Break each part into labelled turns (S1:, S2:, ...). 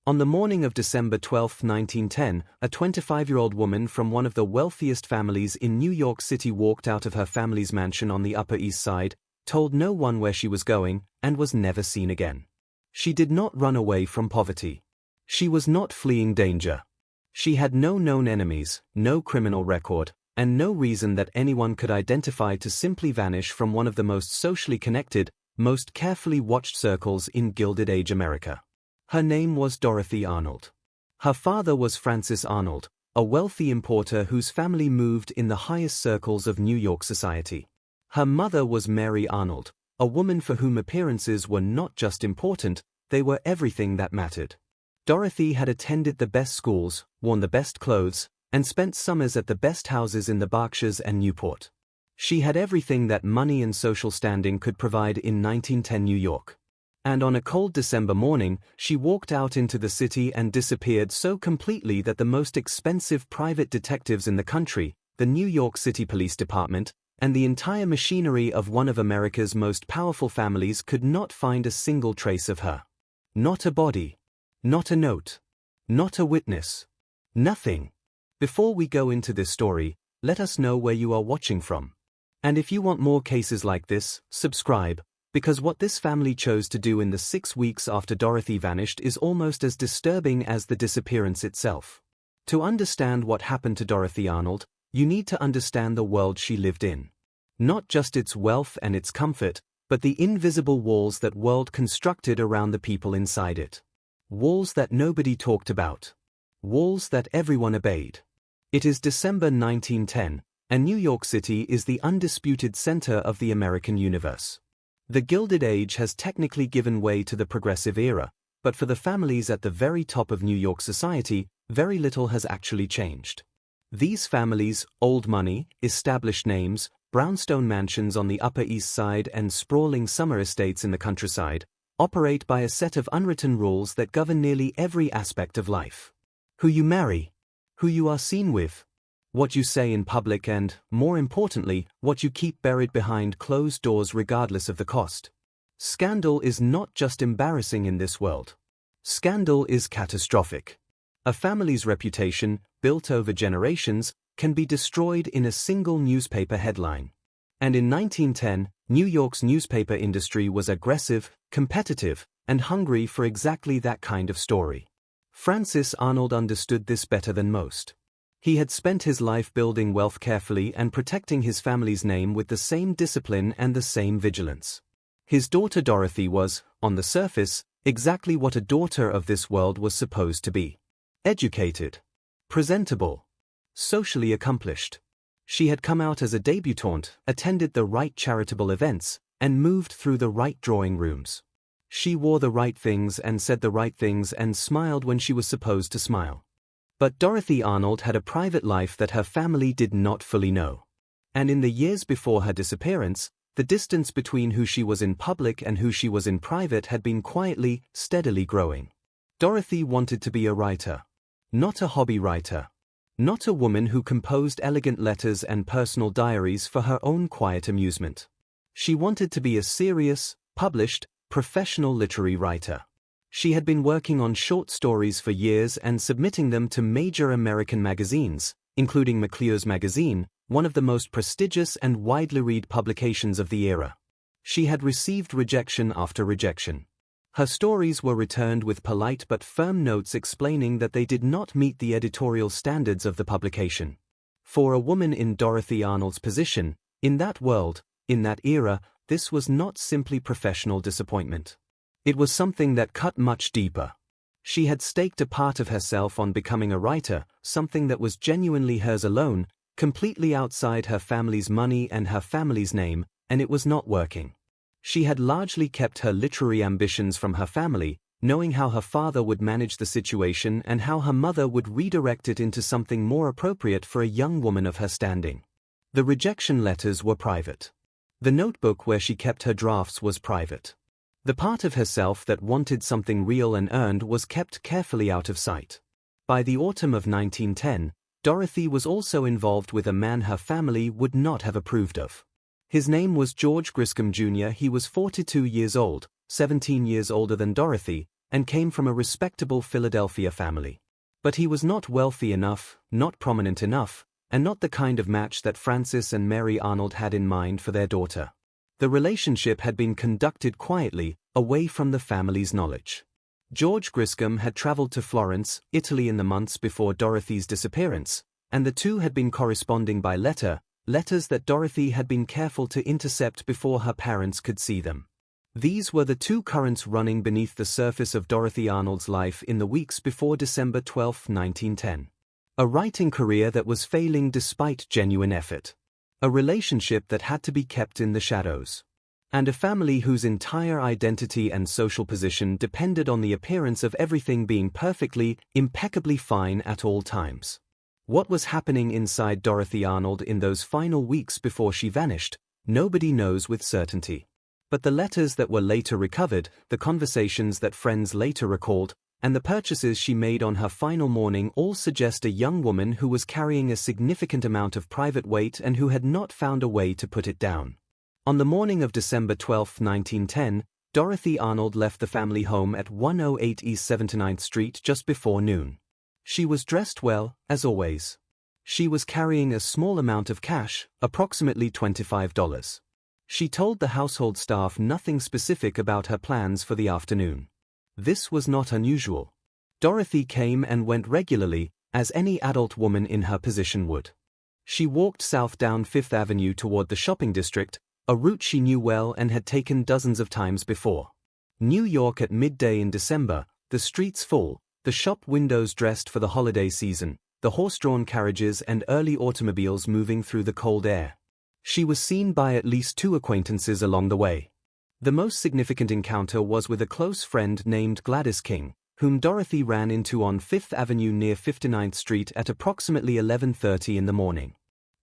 S1: On the morning of December 12, 1910, a 25-year-old woman from one of the wealthiest families in New York City walked out of her family's mansion on the Upper East Side, told no one where she was going, and was never seen again. She did not run away from poverty. She was not fleeing danger. She had no known enemies, no criminal record, and no reason that anyone could identify to simply vanish from one of the most socially connected, most carefully watched circles in Gilded Age America. Her name was Dorothy Arnold. Her father was Francis Arnold, a wealthy importer whose family moved in the highest circles of New York society. Her mother was Mary Arnold, a woman for whom appearances were not just important, they were everything that mattered. Dorothy had attended the best schools, worn the best clothes, and spent summers at the best houses in the Berkshires and Newport. She had everything that money and social standing could provide in 1910 New York. And on a cold December morning, she walked out into the city and disappeared so completely that the most expensive private detectives in the country, the New York City Police Department, and the entire machinery of one of America's most powerful families could not find a single trace of her. Not a body. Not a note. Not a witness. Nothing. Before we go into this story, let us know where you are watching from. And if you want more cases like this, subscribe, because what this family chose to do in the 6 weeks after Dorothy vanished is almost as disturbing as the disappearance itself. To understand what happened to Dorothy Arnold, you need to understand the world she lived in. Not just its wealth and its comfort, but the invisible walls that world constructed around the people inside it. Walls that nobody talked about. Walls that everyone obeyed. It is December 1910, and New York City is the undisputed center of the American universe. The Gilded Age has technically given way to the Progressive Era, but for the families at the very top of New York society, very little has actually changed. These families, old money, established names, brownstone mansions on the Upper East Side and sprawling summer estates in the countryside, operate by a set of unwritten rules that govern nearly every aspect of life. Who you marry, who you are seen with, what you say in public and, more importantly, what you keep buried behind closed doors regardless of the cost. Scandal is not just embarrassing in this world. Scandal is catastrophic. A family's reputation, built over generations, can be destroyed in a single newspaper headline. And in 1910, New York's newspaper industry was aggressive, competitive, and hungry for exactly that kind of story. Francis Arnold understood this better than most. He had spent his life building wealth carefully and protecting his family's name with the same discipline and the same vigilance. His daughter Dorothy was, on the surface, exactly what a daughter of this world was supposed to be. Educated. Presentable. Socially accomplished. She had come out as a debutante, attended the right charitable events, and moved through the right drawing rooms. She wore the right things and said the right things and smiled when she was supposed to smile. But Dorothy Arnold had a private life that her family did not fully know. And in the years before her disappearance, the distance between who she was in public and who she was in private had been quietly, steadily growing. Dorothy wanted to be a writer. Not a hobby writer. Not a woman who composed elegant letters and personal diaries for her own quiet amusement. She wanted to be a serious, published, professional literary writer. She had been working on short stories for years and submitting them to major American magazines, including McClure's magazine, one of the most prestigious and widely read publications of the era. She had received rejection after rejection. Her stories were returned with polite but firm notes explaining that they did not meet the editorial standards of the publication. For a woman in Dorothy Arnold's position, in that world, in that era, this was not simply professional disappointment. It was something that cut much deeper. She had staked a part of herself on becoming a writer, something that was genuinely hers alone, completely outside her family's money and her family's name, and it was not working. She had largely kept her literary ambitions from her family, knowing how her father would manage the situation and how her mother would redirect it into something more appropriate for a young woman of her standing. The rejection letters were private. The notebook where she kept her drafts was private. The part of herself that wanted something real and earned was kept carefully out of sight. By the autumn of 1910, Dorothy was also involved with a man her family would not have approved of. His name was George Griscom Jr. He was 42 years old, 17 years older than Dorothy, and came from a respectable Philadelphia family. But he was not wealthy enough, not prominent enough, and not the kind of match that Frances and Mary Arnold had in mind for their daughter. The relationship had been conducted quietly, away from the family's knowledge. George Griscom had traveled to Florence, Italy in the months before Dorothy's disappearance, and the two had been corresponding by letters that Dorothy had been careful to intercept before her parents could see them. These were the two currents running beneath the surface of Dorothy Arnold's life in the weeks before December 12, 1910. A writing career that was failing despite genuine effort. A relationship that had to be kept in the shadows. And a family whose entire identity and social position depended on the appearance of everything being perfectly, impeccably fine at all times. What was happening inside Dorothy Arnold in those final weeks before she vanished, nobody knows with certainty. But the letters that were later recovered, the conversations that friends later recalled, and the purchases she made on her final morning all suggest a young woman who was carrying a significant amount of private weight and who had not found a way to put it down. On the morning of December 12, 1910, Dorothy Arnold left the family home at 108 East 79th Street just before noon. She was dressed well, as always. She was carrying a small amount of cash, approximately $25. She told the household staff nothing specific about her plans for the afternoon. This was not unusual. Dorothy came and went regularly, as any adult woman in her position would. She walked south down Fifth Avenue toward the shopping district, a route she knew well and had taken dozens of times before. New York at midday in December, the streets full, the shop windows dressed for the holiday season, the horse-drawn carriages and early automobiles moving through the cold air. She was seen by at least two acquaintances along the way. The most significant encounter was with a close friend named Gladys King, whom Dorothy ran into on Fifth Avenue near 59th Street at approximately 11:30 in the morning.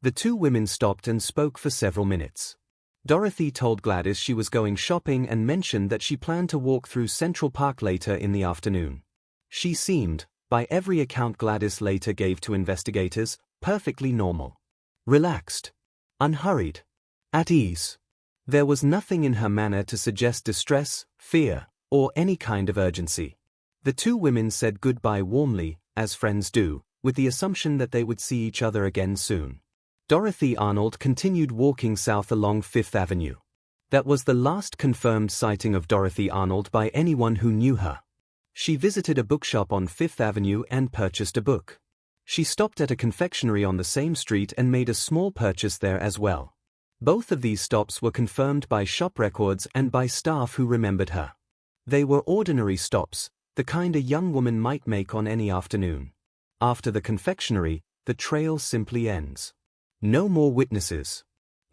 S1: The two women stopped and spoke for several minutes. Dorothy told Gladys she was going shopping and mentioned that she planned to walk through Central Park later in the afternoon. She seemed, by every account Gladys later gave to investigators, perfectly normal. Relaxed. Unhurried. At ease. There was nothing in her manner to suggest distress, fear, or any kind of urgency. The two women said goodbye warmly, as friends do, with the assumption that they would see each other again soon. Dorothy Arnold continued walking south along Fifth Avenue. That was the last confirmed sighting of Dorothy Arnold by anyone who knew her. She visited a bookshop on Fifth Avenue and purchased a book. She stopped at a confectionery on the same street and made a small purchase there as well. Both of these stops were confirmed by shop records and by staff who remembered her. They were ordinary stops, the kind a young woman might make on any afternoon. After the confectionery, the trail simply ends. No more witnesses.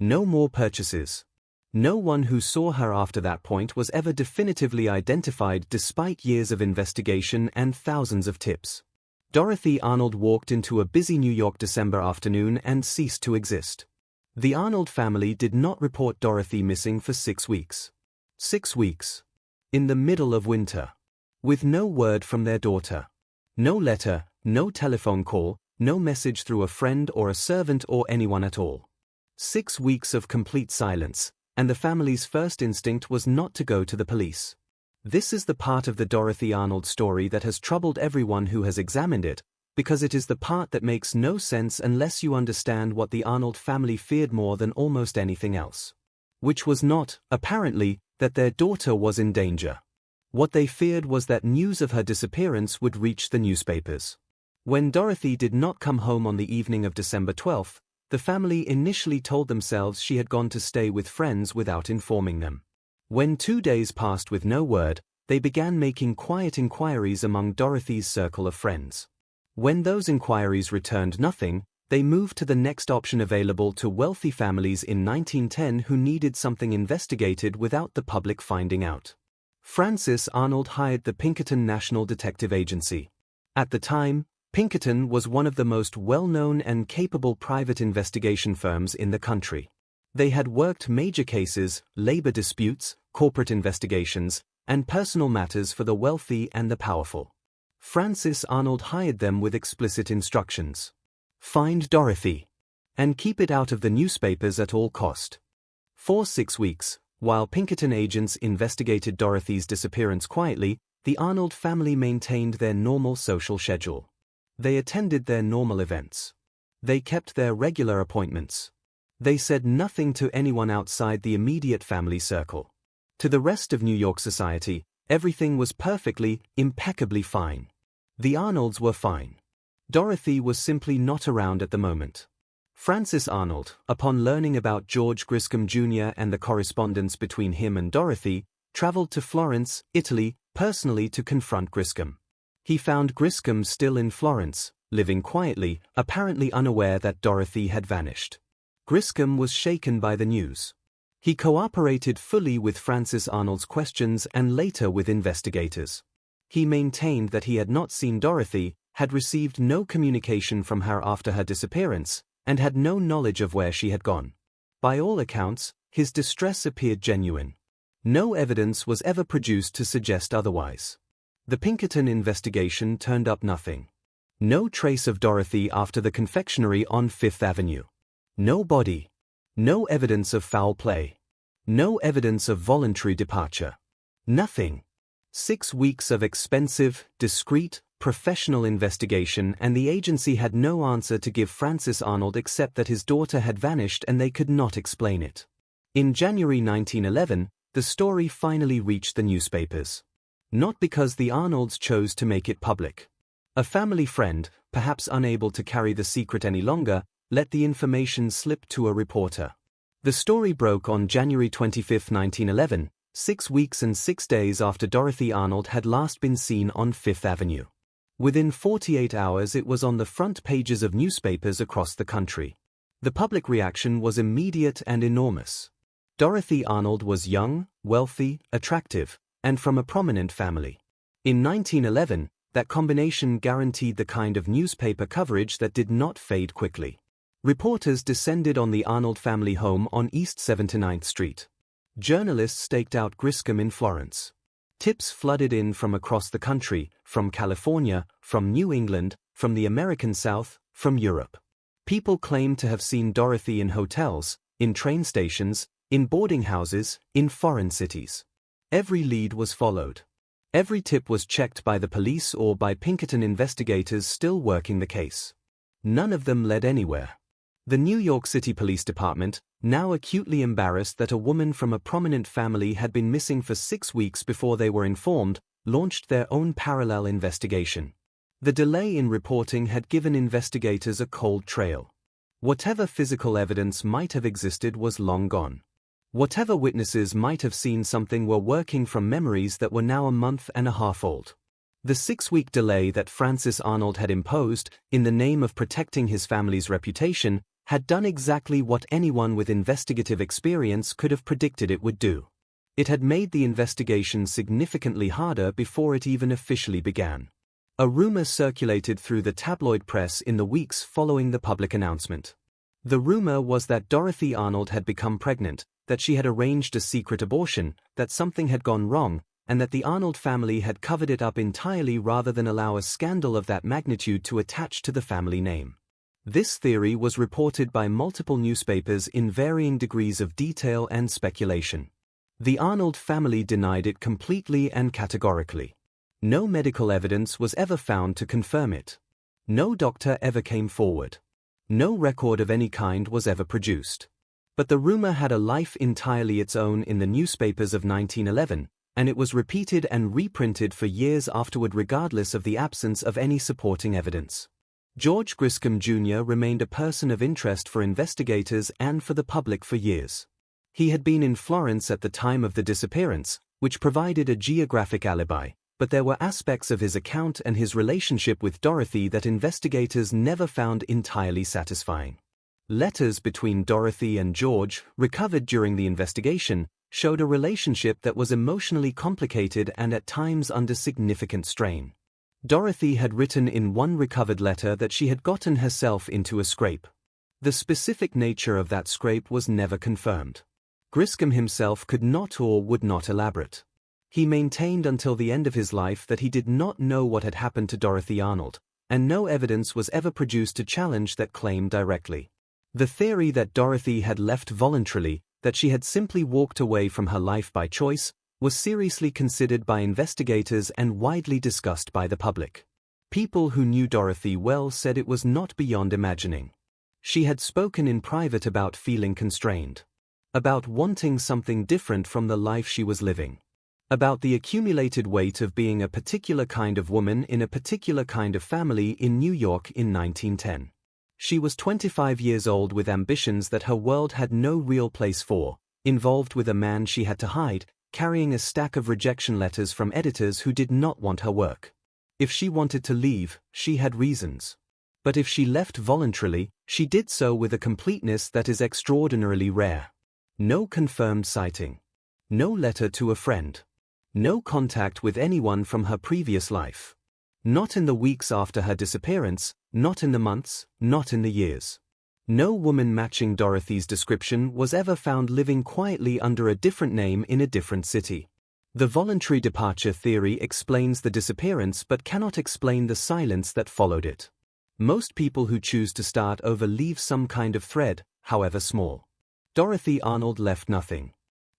S1: No more purchases. No one who saw her after that point was ever definitively identified despite years of investigation and thousands of tips. Dorothy Arnold walked into a busy New York December afternoon and ceased to exist. The Arnold family did not report Dorothy missing for 6 weeks. 6 weeks. In the middle of winter. With no word from their daughter. No letter, no telephone call, no message through a friend or a servant or anyone at all. 6 weeks of complete silence, and the family's first instinct was not to go to the police. This is the part of the Dorothy Arnold story that has troubled everyone who has examined it, because it is the part that makes no sense unless you understand what the Arnold family feared more than almost anything else. Which was not, apparently, that their daughter was in danger. What they feared was that news of her disappearance would reach the newspapers. When Dorothy did not come home on the evening of December 12, the family initially told themselves she had gone to stay with friends without informing them. When 2 days passed with no word, they began making quiet inquiries among Dorothy's circle of friends. When those inquiries returned nothing, they moved to the next option available to wealthy families in 1910 who needed something investigated without the public finding out. Frances Arnold hired the Pinkerton National Detective Agency. At the time, Pinkerton was one of the most well-known and capable private investigation firms in the country. They had worked major cases, labor disputes, corporate investigations, and personal matters for the wealthy and the powerful. Frances Arnold hired them with explicit instructions. Find Dorothy. And keep it out of the newspapers at all cost. For 6 weeks, while Pinkerton agents investigated Dorothy's disappearance quietly, The Arnold family maintained their normal social schedule. They attended their normal events. They kept their regular appointments. They said nothing to anyone outside the immediate family circle. To the rest of New York society, everything was perfectly, impeccably fine. The Arnolds were fine. Dorothy was simply not around at the moment. Francis Arnold, upon learning about George Griscom Jr. and the correspondence between him and Dorothy, traveled to Florence, Italy, personally to confront Griscom. He found Griscom still in Florence, living quietly, apparently unaware that Dorothy had vanished. Griscom was shaken by the news. He cooperated fully with Francis Arnold's questions and later with investigators. He maintained that he had not seen Dorothy, had received no communication from her after her disappearance, and had no knowledge of where she had gone. By all accounts, his distress appeared genuine. No evidence was ever produced to suggest otherwise. The Pinkerton investigation turned up nothing. No trace of Dorothy after the confectionery on Fifth Avenue. No body. No evidence of foul play. No evidence of voluntary departure. Nothing. 6 weeks of expensive, discreet, professional investigation, and the agency had no answer to give Francis Arnold except that his daughter had vanished and they could not explain it. In January 1911, the story finally reached the newspapers. Not because the Arnolds chose to make it public. A family friend, perhaps unable to carry the secret any longer, let the information slip to a reporter. The story broke on January 25, 1911, 6 weeks and 6 days after Dorothy Arnold had last been seen on Fifth Avenue. Within 48 hours it was on the front pages of newspapers across the country. The public reaction was immediate and enormous. Dorothy Arnold was young, wealthy, attractive, and from a prominent family. In 1911, that combination guaranteed the kind of newspaper coverage that did not fade quickly. Reporters descended on the Arnold family home on East 79th Street. Journalists staked out Griscom in Florence. Tips flooded in from across the country, from California, from New England, from the American South, from Europe. People claimed to have seen Dorothy in hotels, in train stations, in boarding houses, in foreign cities. Every lead was followed. Every tip was checked by the police or by Pinkerton investigators still working the case. None of them led anywhere. The New York City Police Department, now acutely embarrassed that a woman from a prominent family had been missing for 6 weeks before they were informed, launched their own parallel investigation. The delay in reporting had given investigators a cold trail. Whatever physical evidence might have existed was long gone. Whatever witnesses might have seen something were working from memories that were now a month and a half old. The 6-week delay that Francis Arnold had imposed, in the name of protecting his family's reputation, had done exactly what anyone with investigative experience could have predicted it would do. It had made the investigation significantly harder before it even officially began. A rumor circulated through the tabloid press in the weeks following the public announcement. The rumor was that Dorothy Arnold had become pregnant, that she had arranged a secret abortion, that something had gone wrong, and that the Arnold family had covered it up entirely rather than allow a scandal of that magnitude to attach to the family name. This theory was reported by multiple newspapers in varying degrees of detail and speculation. The Arnold family denied it completely and categorically. No medical evidence was ever found to confirm it. No doctor ever came forward. No record of any kind was ever produced. But the rumor had a life entirely its own in the newspapers of 1911, and it was repeated and reprinted for years afterward regardless of the absence of any supporting evidence. George Griscom Jr. remained a person of interest for investigators and for the public for years. He had been in Florence at the time of the disappearance, which provided a geographic alibi, but there were aspects of his account and his relationship with Dorothy that investigators never found entirely satisfying. Letters between Dorothy and George, recovered during the investigation, showed a relationship that was emotionally complicated and at times under significant strain. Dorothy had written in one recovered letter that she had gotten herself into a scrape. The specific nature of that scrape was never confirmed. Griscom himself could not or would not elaborate. He maintained until the end of his life that he did not know what had happened to Dorothy Arnold, and no evidence was ever produced to challenge that claim directly. The theory that Dorothy had left voluntarily, that she had simply walked away from her life by choice, was seriously considered by investigators and widely discussed by the public. People who knew Dorothy well said it was not beyond imagining. She had spoken in private about feeling constrained, about wanting something different from the life she was living, about the accumulated weight of being a particular kind of woman in a particular kind of family in New York in 1910. She was 25 years old with ambitions that her world had no real place for, involved with a man she had to hide, carrying a stack of rejection letters from editors who did not want her work. If she wanted to leave, she had reasons. But if she left voluntarily, she did so with a completeness that is extraordinarily rare. No confirmed sighting. No letter to a friend. No contact with anyone from her previous life. Not in the weeks after her disappearance, not in the months, not in the years. No woman matching Dorothy's description was ever found living quietly under a different name in a different city. The voluntary departure theory explains the disappearance but cannot explain the silence that followed it. Most people who choose to start over leave some kind of thread, however small. Dorothy Arnold left nothing.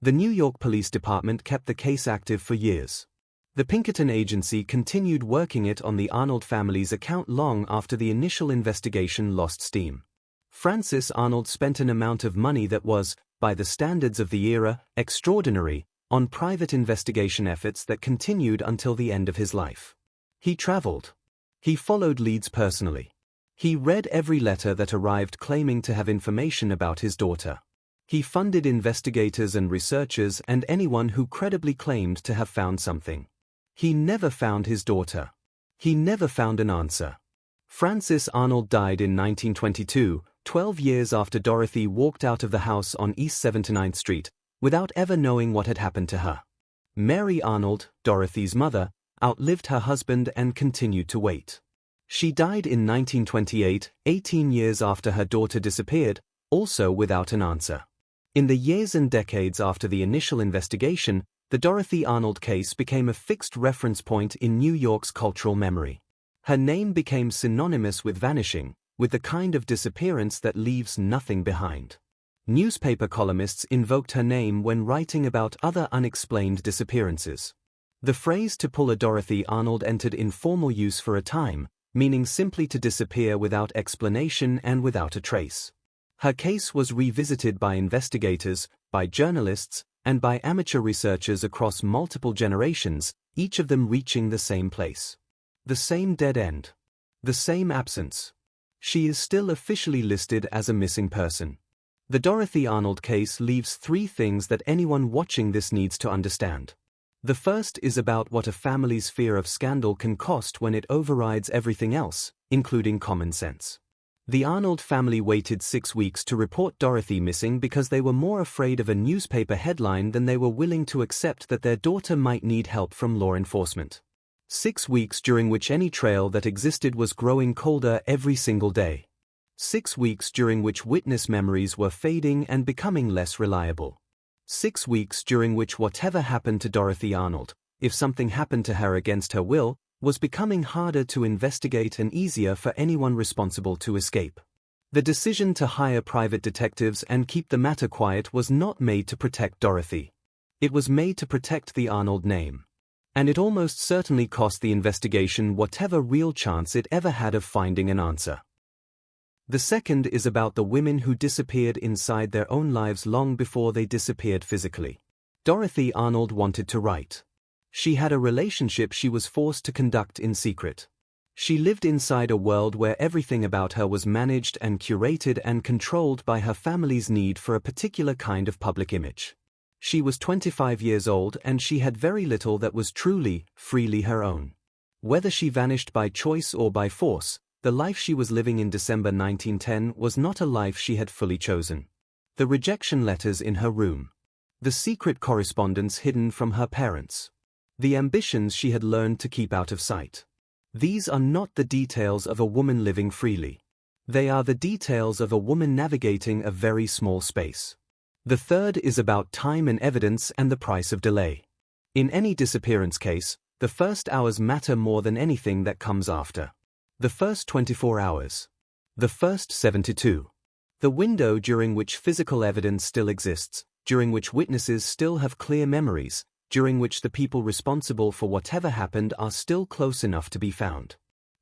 S1: The New York Police Department kept the case active for years. The Pinkerton Agency continued working it on the Arnold family's account long after the initial investigation lost steam. Francis Arnold spent an amount of money that was, by the standards of the era, extraordinary, on private investigation efforts that continued until the end of his life. He traveled. He followed leads personally. He read every letter that arrived claiming to have information about his daughter. He funded investigators and researchers and anyone who credibly claimed to have found something. He never found his daughter. He never found an answer. Francis Arnold died in 1922, 12 years after Dorothy walked out of the house on East 79th Street, without ever knowing what had happened to her. Mary Arnold, Dorothy's mother, outlived her husband and continued to wait. She died in 1928, 18 years after her daughter disappeared, also without an answer. In the years and decades after the initial investigation, the Dorothy Arnold case became a fixed reference point in New York's cultural memory. Her name became synonymous with vanishing, with the kind of disappearance that leaves nothing behind. Newspaper columnists invoked her name when writing about other unexplained disappearances. The phrase "to pull a Dorothy Arnold" entered informal use for a time, meaning simply to disappear without explanation and without a trace. Her case was revisited by investigators, by journalists, and by amateur researchers across multiple generations, each of them reaching the same place. The same dead end. The same absence. She is still officially listed as a missing person. The Dorothy Arnold case leaves three things that anyone watching this needs to understand. The first is about what a family's fear of scandal can cost when it overrides everything else, including common sense. The Arnold family waited 6 weeks to report Dorothy missing because they were more afraid of a newspaper headline than they were willing to accept that their daughter might need help from law enforcement. 6 weeks during which any trail that existed was growing colder every single day. 6 weeks during which witness memories were fading and becoming less reliable. 6 weeks during which whatever happened to Dorothy Arnold, if something happened to her against her will, was becoming harder to investigate and easier for anyone responsible to escape. The decision to hire private detectives and keep the matter quiet was not made to protect Dorothy. It was made to protect the Arnold name. And it almost certainly cost the investigation whatever real chance it ever had of finding an answer. The second is about the women who disappeared inside their own lives long before they disappeared physically. Dorothy Arnold wanted to write. She had a relationship she was forced to conduct in secret. She lived inside a world where everything about her was managed and curated and controlled by her family's need for a particular kind of public image. She was 25 years old and she had very little that was truly, freely her own. Whether she vanished by choice or by force, the life she was living in December 1910 was not a life she had fully chosen. The rejection letters in her room. The secret correspondence hidden from her parents. The ambitions she had learned to keep out of sight. These are not the details of a woman living freely. They are the details of a woman navigating a very small space. The third is about time and evidence and the price of delay. In any disappearance case, the first hours matter more than anything that comes after. The first 24 hours. The first 72. The window during which physical evidence still exists, during which witnesses still have clear memories, during which the people responsible for whatever happened are still close enough to be found.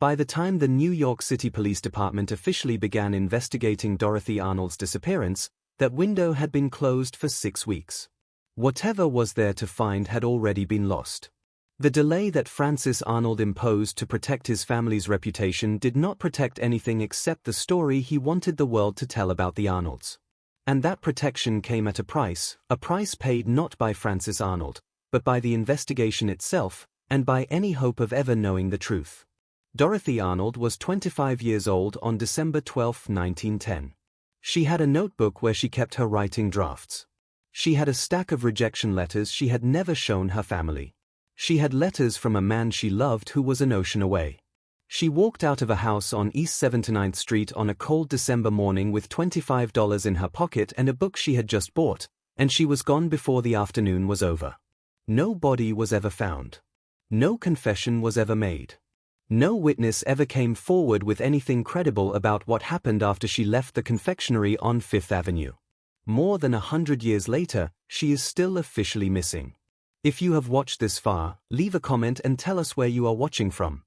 S1: By the time the New York City Police Department officially began investigating Dorothy Arnold's disappearance, that window had been closed for 6 weeks. Whatever was there to find had already been lost. The delay that Francis Arnold imposed to protect his family's reputation did not protect anything except the story he wanted the world to tell about the Arnolds. And that protection came at a price paid not by Francis Arnold, but by the investigation itself, and by any hope of ever knowing the truth. Dorothy Arnold was 25 years old on December 12, 1910. She had a notebook where she kept her writing drafts. She had a stack of rejection letters she had never shown her family. She had letters from a man she loved who was an ocean away. She walked out of a house on East 79th Street on a cold December morning with $25 in her pocket and a book she had just bought, and she was gone before the afternoon was over. No body was ever found. No confession was ever made. No witness ever came forward with anything credible about what happened after she left the confectionery on Fifth Avenue. More than 100 years later, she is still officially missing. If you have watched this far, leave a comment and tell us where you are watching from.